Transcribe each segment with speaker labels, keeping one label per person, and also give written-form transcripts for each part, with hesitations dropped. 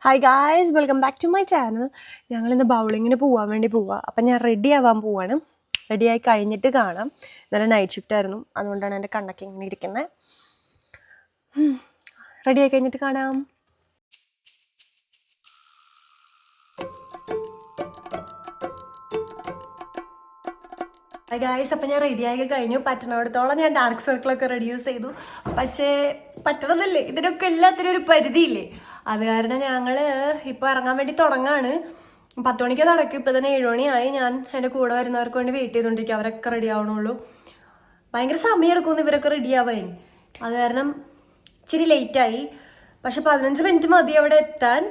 Speaker 1: Hi guys, welcome back to my channel. ഞങ്ങളിന്ന് ബൗളിങ്ങിന് പോകാൻ വേണ്ടി പോവാം. അപ്പം ഞാൻ റെഡി ആവാൻ പോവാണ്. റെഡിയായി കഴിഞ്ഞിട്ട് കാണാം. ഇന്നലെ നൈറ്റ് ഷിഫ്റ്റ് ആയിരുന്നു, അതുകൊണ്ടാണ് എൻ്റെ കണ്ണൊക്കെ ഇങ്ങനെ ഇരിക്കുന്നത്. റെഡിയായി കഴിഞ്ഞിട്ട് കാണാം. ഗായ്സ്, അപ്പം ഞാൻ റെഡിയായി കഴിഞ്ഞു. പറ്റണോടത്തോളം ഞാൻ ഡാർക്ക് സർക്കിളൊക്കെ റെഡ്യൂസ് ചെയ്തു. പക്ഷേ പറ്റണമെന്നില്ലേ, ഇതിനൊക്കെ എല്ലാത്തിനും ഒരു പരിധിയില്ലേ. അത് കാരണം ഞങ്ങൾ ഇപ്പോൾ ഇറങ്ങാൻ വേണ്ടി തുടങ്ങാണ്. 10 മണിക്ക് നടക്കും. ഇപ്പോൾ തന്നെ 7 മണിയായി. ഞാൻ എൻ്റെ കൂടെ വരുന്നവർക്ക് വേണ്ടി വെയിറ്റ് ചെയ്തുകൊണ്ടിരിക്കും. അവരൊക്കെ റെഡി ആവണുള്ളൂ. ഭയങ്കര സമയം എടുക്കുമെന്ന് ഇവരൊക്കെ റെഡി ആവാൻ. അത് കാരണം ഇച്ചിരി ലേറ്റായി. പക്ഷെ 15 മിനിറ്റ് മതി അവിടെ എത്താൻ.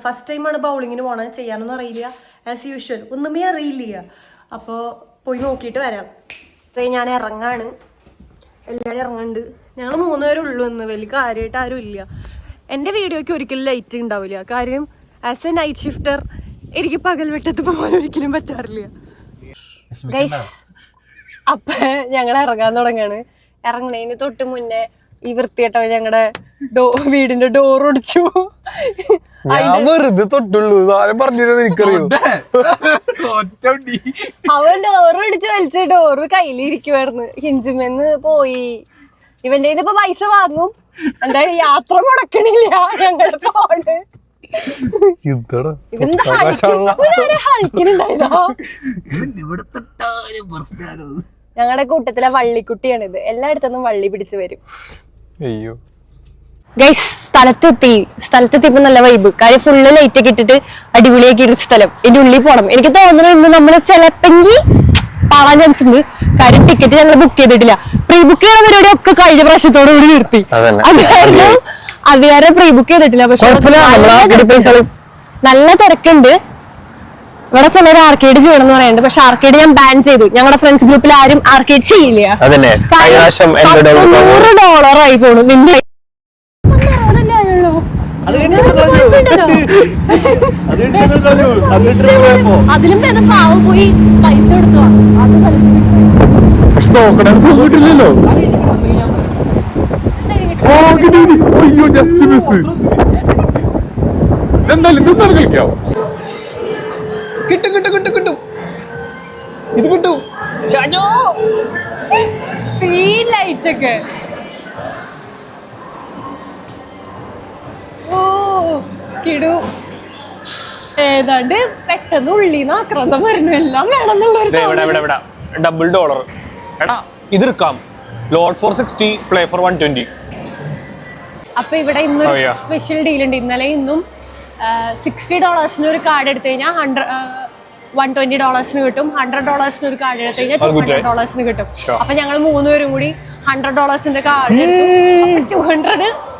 Speaker 1: ഫസ്റ്റ് ടൈമാണ് ബൗളിങ്ങിന് പോകണത്. ചെയ്യാനൊന്നും അറിയില്ല. ആസ് യൂഷ്വൽ ഒന്നുമേ അറിയില്ല. അപ്പോൾ പോയി നോക്കിയിട്ട് വരാം. ഞാൻ ഇറങ്ങാണ്. എല്ലാവരും ഇറങ്ങുന്നുണ്ട്. ഞങ്ങൾ 3 പേരുള്ളൂ എന്ന്. വലിയ കാര്യമായിട്ട് ആരും ഇല്ല. എൻ്റെ വീഡിയോയ്ക്ക് ഒരിക്കലും ലൈറ്റ് ഉണ്ടാവില്ല. കാര്യം ആസ് എ നൈറ്റ് ഷിഫ്റ്റർ എനിക്ക് പകൽ വെട്ടത്ത് പോകാൻ ഒരിക്കലും പറ്റാറില്ല. ഗൈസ്, അപ്പം ഞങ്ങൾ ഇറങ്ങാൻ തുടങ്ങാണ്. ഇറങ്ങണതിന് തൊട്ട് മുന്നേ ഈ വൃത്തികെട്ടോ ഞങ്ങളുടെ വീടിന്റെ ഡോർ ഒടിച്ചു. അവൻ ഡോർ ഒടിച്ചു വലിച്ച ഡോറ് കയ്യിലിരിക്കുവായിരുന്നു. ഹിഞ്ചുമെന്ന് പോയി. ഇവന്റെ ഇപ്പൊ പൈസ വാങ്ങും. എന്തായാലും യാത്ര മുടക്കണില്ല ഞങ്ങളുടെ ഫോണ്. ഞങ്ങളുടെ കൂട്ടത്തിലെ വള്ളിക്കുട്ടിയാണിത്. എല്ലായിടത്തുനിന്നും വള്ളി പിടിച്ചു വരും. ഗൈസ്, സ്ഥലത്തെത്തിയപ്പോ നല്ല വൈബ്. കാര്യം ഫുള്ള് ലൈറ്റ് ഒക്കെ ഇട്ടിട്ട് അടിപൊളിയാക്കി ഒരു സ്ഥലം. ഇതിന്റെ ഉള്ളിൽ പോണം. എനിക്ക് തോന്നുന്നു നമ്മള് ചിലപ്പെങ്കിൽ പാളാൻ ചാൻസ് ഉണ്ട്. കാര്യം ടിക്കറ്റ് ഞങ്ങൾ ബുക്ക് ചെയ്തിട്ടില്ല. പ്രീ ബുക്ക് ചെയ്യുന്ന പരിപാടി ഒക്കെ കഴിഞ്ഞ പ്രാവശ്യത്തോടു കൂടി നിർത്തി. അത് കാരണം പ്രീ ബുക്ക് ചെയ്തിട്ടില്ല. പക്ഷെ നല്ല തിരക്കുണ്ട്. ഇവിടെ ചിലർ ആർക്കേഡ് ചെയ്യണം എന്ന് പറയുന്നുണ്ട്. പക്ഷെ ആർക്കേഡ് ഞാൻ ബാൻ ചെയ്തു. ഞങ്ങളുടെ ഫ്രണ്ട്സ് ഗ്രൂപ്പിൽ ആരും ആർക്കേഡ് ചെയ്യില്ല. $100 ആയി പോണു. നിന്റെ അതിലും ഭേദം പാവം പോയി പൈസ കൊടുത്തു.
Speaker 2: നോക്കണല്ലോ. കളിക്കാവോ? കിട്ടും കിട്ടും കിട്ടും കിട്ടും. ഇത് കിട്ടും.
Speaker 1: സീൻ ലൈറ്റ് ഒക്കെ. ഓ കിടു. ഏതാണ്ട് പെട്ടെന്ന് ഉള്ളിന്ന് ആക്രാന്തം വരുന്നു. എല്ലാം വേണമെന്നുള്ളൊരു
Speaker 2: $100. എടാ ഇത് എടുക്കാം. Load for 60, play for 120.
Speaker 1: അപ്പൊ ഇവിടെ ഇന്നൊരു സ്പെഷ്യൽ ഡീൽ ഉണ്ട്. ഇന്നലെ ഇന്നും $60 ഒരു കാർഡ് എടുത്തു കഴിഞ്ഞാൽ $120 കിട്ടും. $100 ഒരു കാർഡ് എടുത്തു കഴിഞ്ഞാൽ $200 കിട്ടും. അപ്പൊ ഞങ്ങൾ 3 പേരും കൂടി $100 കാർഡ് എടുത്തു.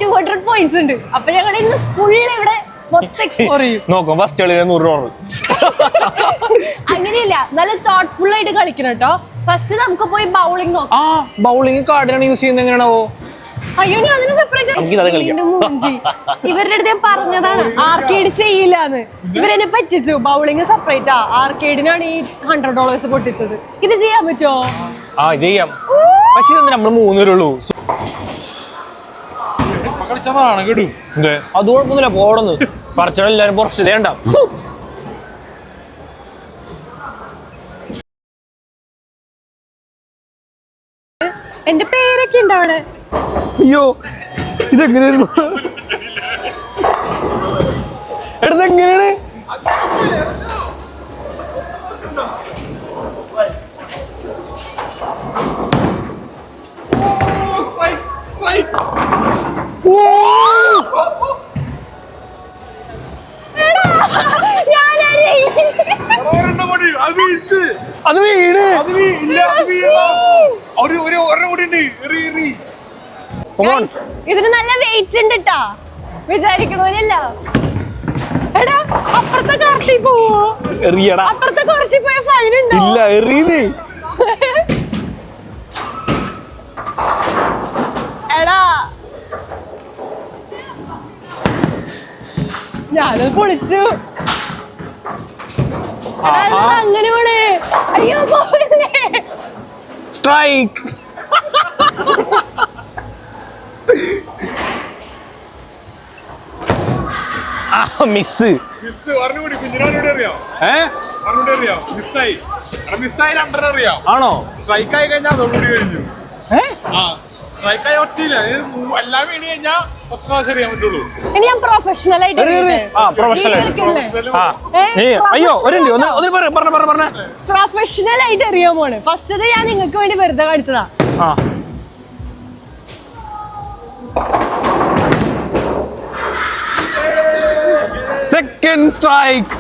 Speaker 1: 200 പോയിന്റ്സ് ഉണ്ട്. അപ്പൊ ഞങ്ങൾ ഇന്ന് ഫുൾ ഇവിടെ മൊത്തം എക്സ്പ്ലോർ ചെയ്യും.
Speaker 2: നോക്കാം. ഫസ്റ്റ് $100.
Speaker 1: അങ്ങനെയല്ല, നല്ല തോട്ട്ഫുൾ ആയിട്ട് കളിക്കണം കേട്ടോ. ഫസ്റ്റ് നമുക്ക് പോയി ബൗളിംഗ് നോക്കാം.
Speaker 2: ബൗളിംഗ് കാർഡിനാണ് യൂസ് ചെയ്യുന്നത്. എങ്ങനെയാണോ?
Speaker 1: അയ്യോ, ഞാൻ അതിന് സെപ്പറേറ്റ്. ഇവരുടെ അടുത്ത് ഞാൻ പറഞ്ഞതാണ് ആർക്കേഡ് ചെയ്യില്ലാന്ന്. ഇവരെന്നെ പറ്റിച്ചു. ബൗളിംഗ് സെപ്പറേറ്റാ. ആർക്കേഡിനാണ് ഈ $100 പൊട്ടിച്ചത്. ഇത് ചെയ്യാൻ പറ്റുമോ?
Speaker 2: ചെയ്യാം. പക്ഷെ നമ്മൾ 3 പേരുള്ളൂ. അത് കുഴപ്പമൊന്നുമില്ല. പോടുന്നു പറച്ചോ. എല്ലാരും പുറത്ത് വേണ്ട.
Speaker 1: എന്റെ പേരൊക്കെ ഉണ്ട് അവിടെ.
Speaker 2: അയ്യോ, ഇതെങ്ങനെയായിരുന്നു? എടുത്തെങ്ങനെയാണ്? അത് വീണ്.
Speaker 1: ഇതിന് നല്ല വെയിറ്റ് ഉണ്ട് ട്ടാ. വിചാരിക്കണോല്ല. എടാ, അപ്പുറത്തെ കോർട്ടിൽ പോവോ? അപ്പുറത്തെ കോർട്ടിൽ പോയ ഫൈൻ ഉണ്ടോ?
Speaker 2: ഇല്ല, എറിയുന്നേ.
Speaker 1: എടാ, ഞാനത് പൊളിച്ചു. അങ്ങനെ പോണേ. അയ്യോ, പോയില്ലേ?
Speaker 2: സ്ട്രൈക്ക്. മിസ് ആണോ?
Speaker 3: സ്ട്രൈക്കായി കഴിഞ്ഞാൽ അതോടുകൂടി കഴിഞ്ഞു. സ്ട്രൈക്കായി ഒറ്റയില്ല, എല്ലാം വീണ് കഴിഞ്ഞാൽ ഒറ്റ അറിയാൻ പറ്റുള്ളൂ.
Speaker 1: ഇനി ഞാൻ പ്രൊഫഷണൽ ആയിട്ട്
Speaker 2: അയ്യോ പറഞ്ഞ
Speaker 1: പ്രൊഫഷണൽ ആയിട്ട് അറിയാൻ പോണ്. ഫസ്റ്റ് ഞാൻ നിങ്ങൾക്ക് വേണ്ടി വെറുതെ കാണിച്ചതാ.
Speaker 2: Second strike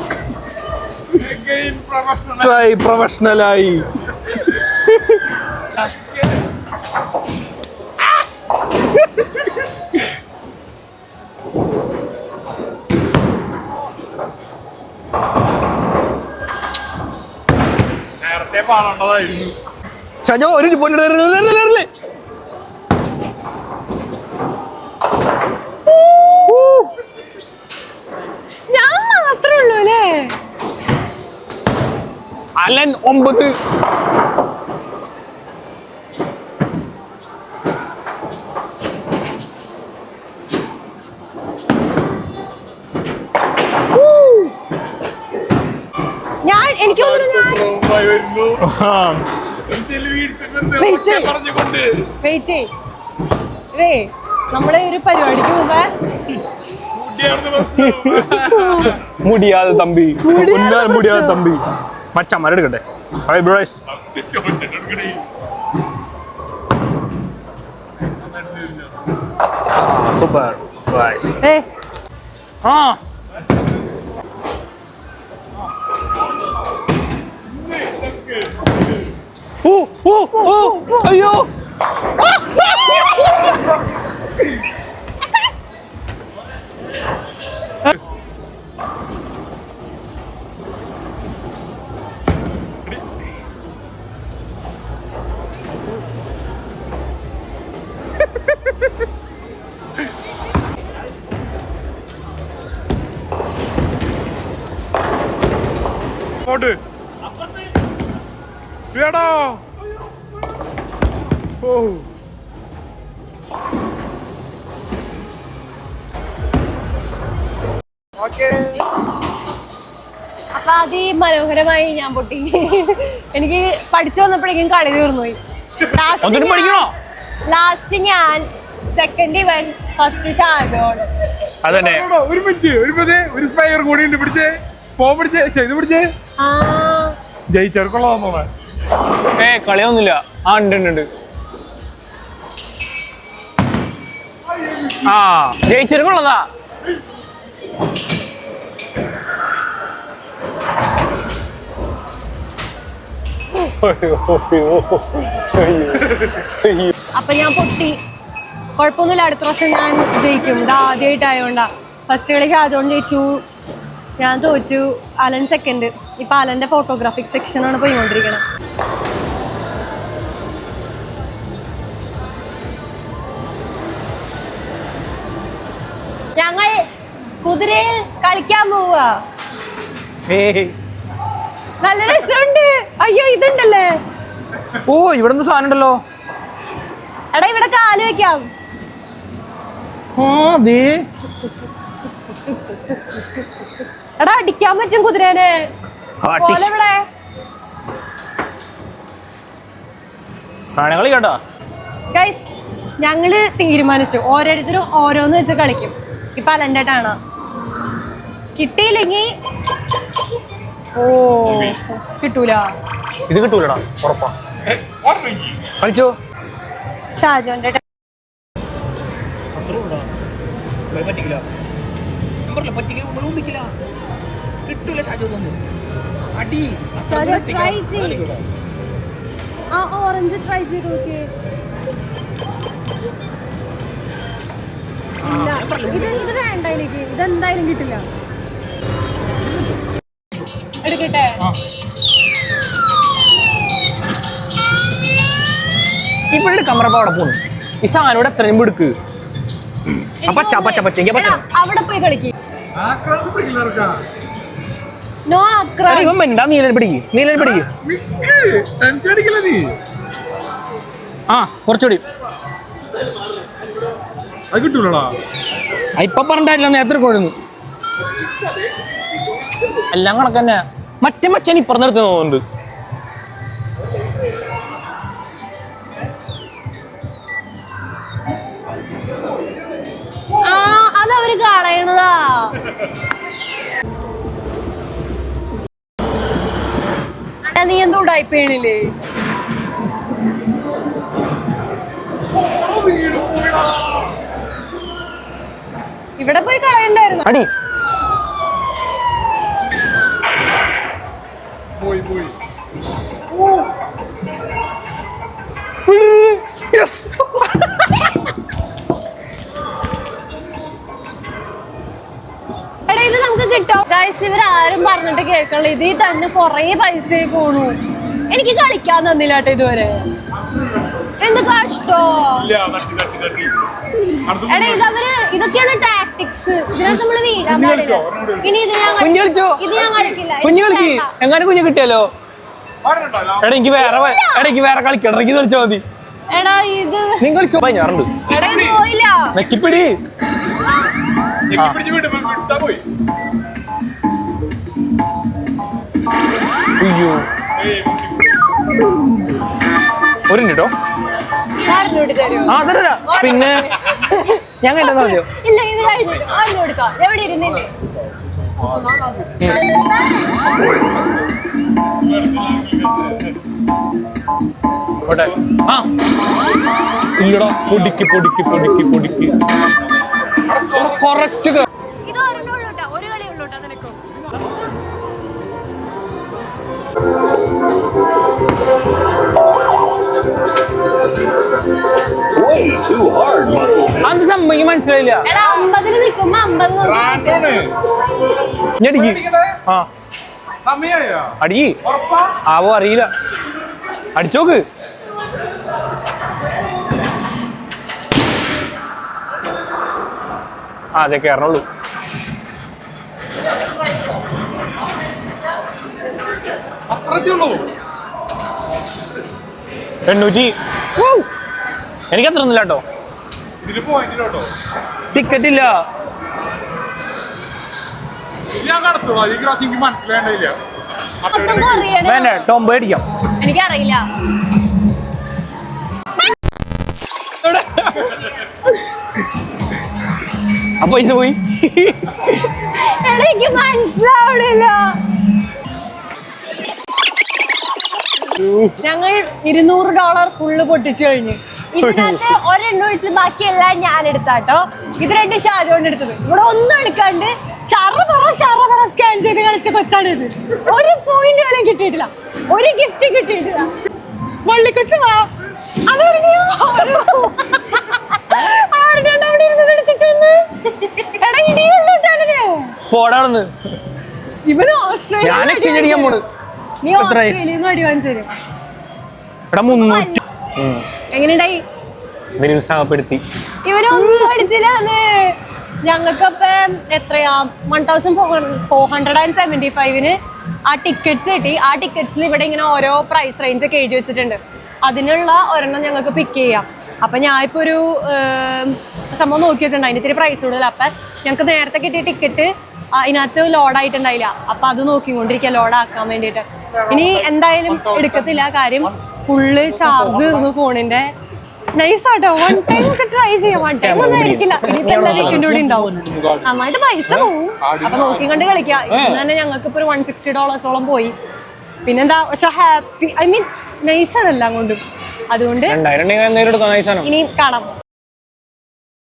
Speaker 2: പ്രൊഫഷണലായി.
Speaker 3: നേരത്തെ പാടേണ്ടതായിരുന്നു.
Speaker 2: ഷാജോ ഒരു
Speaker 1: ഞാൻ മാത്രമേ ഉള്ളൂ അല്ലേ?
Speaker 2: അലൻ 9.
Speaker 1: എനിക്ക് നമ്മളെ ഒരു പരിപാടിക്ക് മുമ്പേ
Speaker 2: മുടിയാതെ തമ്പി മച്ചാ മരെടുക്കട്ടെ. സൂപ്പർ. അയ്യോ
Speaker 1: അപ്പൊ അതിമനോഹരമായി ഞാൻ പൊട്ടി. എനിക്ക് പഠിച്ചു വന്നപ്പോഴേക്കും കളി തീർന്നുപോയി. ലാസ്റ്റ് ഞാൻ സെക്കൻഡ് ഇവൻ, ഫസ്റ്റ് ഷാജോൺ.
Speaker 2: അതന്നെ.
Speaker 3: ഒരു സ്പൈർ കൂടി ഉണ്ട്. പിടിച്ചേ പിടിച്ചേ ജയിച്ചെടുക്കൊള്ളാന്നോ?
Speaker 2: കളിയൊന്നുമില്ല. ഉണ്ട്. ജയിച്ചെടുക്കൊള്ളതാ.
Speaker 1: അപ്പൊ ഞാൻ പൊട്ടി. കുഴപ്പമൊന്നുമില്ല, അടുത്ത പ്രാവശ്യം ഞാൻ ജയിക്കും. ഇത് ആദ്യമായിട്ടായോണ്ടാ. ഫസ്റ്റ് കളി ഷാജോൺ ജയിച്ചു, ഞാൻ തോറ്റു. Alan second. ഇപ്പൊ അലന്റെ ഫോട്ടോഗ്രാഫിക് സെക്ഷനാണ് പോയിക്കൊണ്ടിരിക്കുന്നത്. ഞങ്ങൾ കുതിരയിൽ കളിക്കാൻ പോവാ. നല്ല രസമുണ്ട്. അയ്യോ ഇതുണ്ടല്ലേ?
Speaker 2: ഇവിടെ സാധനം ഉണ്ടല്ലോ.
Speaker 1: എടാ ഇവിടെ കാല് വെക്കാം. എടാ അടിക്കാൻ പറ്റും കുതിരേനെ. ഇവിടെ ഗൈസ് ഞങ്ങള് തീരുമാനിച്ചു ഓരോരുത്തരും ഓരോന്ന് വെച്ച് കളിക്കും. ഇപ്പൊ അലന്റെ ടാണ്. കിട്ടിയില്ലെങ്കി കിട്ടൂല.
Speaker 2: ഇത് കിട്ടൂലടാ, ഉറപ്പാ. കളിച്ചോ.
Speaker 1: ഷാജോന്റെ ഓറഞ്ച് ട്രൈ ചെയ്ത് നോക്കിയേ. ഇത് വേണ്ട, എനിക്ക് ഇതെന്തായാലും കിട്ടില്ല. എടുക്കട്ടെ.
Speaker 2: ഇവിടെ കമറപ്പ അവിടെ പോണു. ഈ സാധനം ഇവിടെ എത്ര എടുക്ക്.
Speaker 1: അവിടെ പോയി കളിക്ക്.
Speaker 2: കുറച്ചുകൂടി
Speaker 3: കിട്ടൂലടാ.
Speaker 2: ഇപ്പൊ പറഞ്ഞിട്ടില്ല, നേരത്തെ കൊണ്ടുവന്നു. എല്ലാം കണക്കന്നെ. മറ്റേ മച്ചൻ ഇപ്പറന്നെടുത്ത് തോന്നുന്നുണ്ട്.
Speaker 1: അതവര് കളയണതാ. നീ എന്തോ ഉടായിപ്പേണില്ലേ? ഇവിടെ പോയി കളയണ്ടായിരുന്നു.
Speaker 2: അടി
Speaker 3: പോയി പോയി.
Speaker 1: എടാ ഇത് നമുക്ക് കിട്ടും. ഗൈസ് ഇവരാരും പറഞ്ഞിട്ട് കേൾക്കണില്ല. ഇതിൽ തന്നെ കൊറേ പൈസ പോണു. എനിക്ക് കളിക്കാൻ തന്നില്ല കേട്ടോ ഇതുവരെ. എന്ത് കഷ്ടോ. എടാ ഇതൊക്കെയാണ് ടാക്ടിക്സ്. ഇതിനകത്ത് നമ്മള് വീഴാൻ പാടില്ല. ഇനി ഇത് ഞാൻ കളിക്കില്ല.
Speaker 2: എങ്ങനെ കുഞ്ഞു കിട്ടിയല്ലോ. എടാ എനിക്ക് വേറെ കളിക്കണം. എനിക്ക് കളിച്ചാ മതി.
Speaker 1: എടാ ഇത്
Speaker 2: നിങ്ങൾ ഞാറുണ്ട്.
Speaker 1: എടാ ഇത് പോയില്ല.
Speaker 2: നെക്കിപ്പിടി.
Speaker 3: പോയി.
Speaker 2: അയ്യോ ഒരു മിനിറ്റോ. ആ തരാ. പിന്നെ ഞങ്ങൾ എന്താ അറിയോ?
Speaker 1: ഇല്ല ഇത് കഴിഞ്ഞിട്ട് ആരും കൊടുക്കാം. എവിടെ ഇരുന്നില്ലേ?
Speaker 2: ആ ഇല്ലടാ. പൊടിക്ക് കറക്റ്റ്.
Speaker 1: ഇത് ഒരെണ്ണേ ഉള്ളൂ ട്ടോ. ഒരു കളി ഉള്ളൂ ട്ടോ നിനക്ക്.
Speaker 2: അത് സംഭവിക്കും മനസ്സിലായില്ല.
Speaker 1: എടാ 50 നിൽക്കുമ്പോ 50
Speaker 2: ഞടിക്ക്. ആ
Speaker 3: സമയായോ?
Speaker 2: അടി.
Speaker 3: ഉറപ്പാ?
Speaker 2: ആവോ അറിയില്ല. അടിച്ചോക്ക്. അതെ കേറണുള്ളൂ.
Speaker 3: അത്രേ ഉള്ളൂ.
Speaker 2: 800. എനിക്ക് അത്ര ഒന്നുമില്ല കേട്ടോ.
Speaker 3: ഇതിന് പോയിന്റിലോട്ടോ.
Speaker 2: ടിക്കറ്റ് ഇല്ല.
Speaker 3: ഞാൻ കടത്തുള്ളൂ. ഈ ക്ലാസ് എനിക്ക് മനസ്സിലായില്ല.
Speaker 2: വേണ്ട ടോംബോ അടിക്കാം.
Speaker 1: എനിക്കറിയില്ല.
Speaker 2: ആ പൈസ പോയി.
Speaker 1: എനിക്ക് മനസ്സിലാവണില്ല. ഞങ്ങൾ $200 ഫുള്ള് പൊട്ടിച്ചു കഴിഞ്ഞു. ഇതിനകത്ത് ഒരെണ്ണം ഒഴിച്ച് ബാക്കിയെല്ലാം ഞാൻ എടുത്താട്ടോ. ഇത് 2 ഷാജോണ്ട് എടുത്തത്. ഇവിടെ ഒന്നും എടുക്കാണ്ട് ചറ സ്കാൻ ചെയ്ത് കളിച്ച കൊച്ചാണ് ഇത്. ഒരു പോയിന്റ് പോലും കിട്ടിയിട്ടില്ല. ഒരു ഗിഫ്റ്റ് കിട്ടിയിട്ടില്ല. വള്ളിക്കൊച്ചു വാ. ഇവന് ഓസ്ട്രേലിയ നീ ഓസ്ട്രേലിയന്ന് അടി വാങ്ങിച്ചു തരും. എങ്ങനെയുണ്ടായി?
Speaker 2: നിരുത്സാഹപ്പെടുത്തി.
Speaker 1: ഇവരൊന്നും അടിച്ചില്ലാന്ന്. ഞങ്ങൾക്കപ്പം എത്രയാ 1475 ആ ടിക്കറ്റ്സ് കിട്ടി. ആ ടിക്കറ്റ്സിൽ ഇവിടെ ഇങ്ങനെ ഓരോ പ്രൈസ് റേഞ്ച് ഒക്കെ എഴുതി വെച്ചിട്ടുണ്ട്. അതിനുള്ള ഒരെണ്ണം ഞങ്ങൾക്ക് പിക്ക് ചെയ്യാം. അപ്പം ഞാൻ ഇപ്പോൾ ഒരു സംഭവം നോക്കി വെച്ചിട്ടുണ്ട്. അതിന് ഇത്തിരി പ്രൈസ് കൂടുതൽ. അപ്പം ഞങ്ങൾക്ക് നേരത്തെ കിട്ടിയ ടിക്കറ്റ് ഇതിനകത്ത് ലോഡായിട്ടുണ്ടായില്ല. അപ്പം അത് നോക്കിക്കൊണ്ടിരിക്കുക ലോഡാക്കാൻ വേണ്ടിയിട്ട്. ഇനി എന്തായാലും എടുക്കത്തില്ല. കാര്യം ഫുള്ള് ചാർജ് തീർന്നു ഫോണിന്റെ. നൈസാട്ടോ. 1 ടൈം ഒക്കെ ട്രൈ ചെയ്യാം. 1 ടൈം ഒന്നും ആയിരിക്കില്ല. ഇനിയിപ്പോ എല്ലാ വീക്കിന്റെ കൂടി ഉണ്ടാവും. നന്നായിട്ട് പൈസ പോവും. അപ്പൊ നോക്കി കണ്ട് കളിക്കാം. ഇന്ന് തന്നെ ഞങ്ങൾക്ക് ഇപ്പൊ ഒരു $160 പോയി. പിന്നെന്താ പക്ഷെ ഹാപ്പി. ഐ മീൻ നൈസാണ് എല്ലാം കൊണ്ടും. അതുകൊണ്ട് ഇനി കാണാം.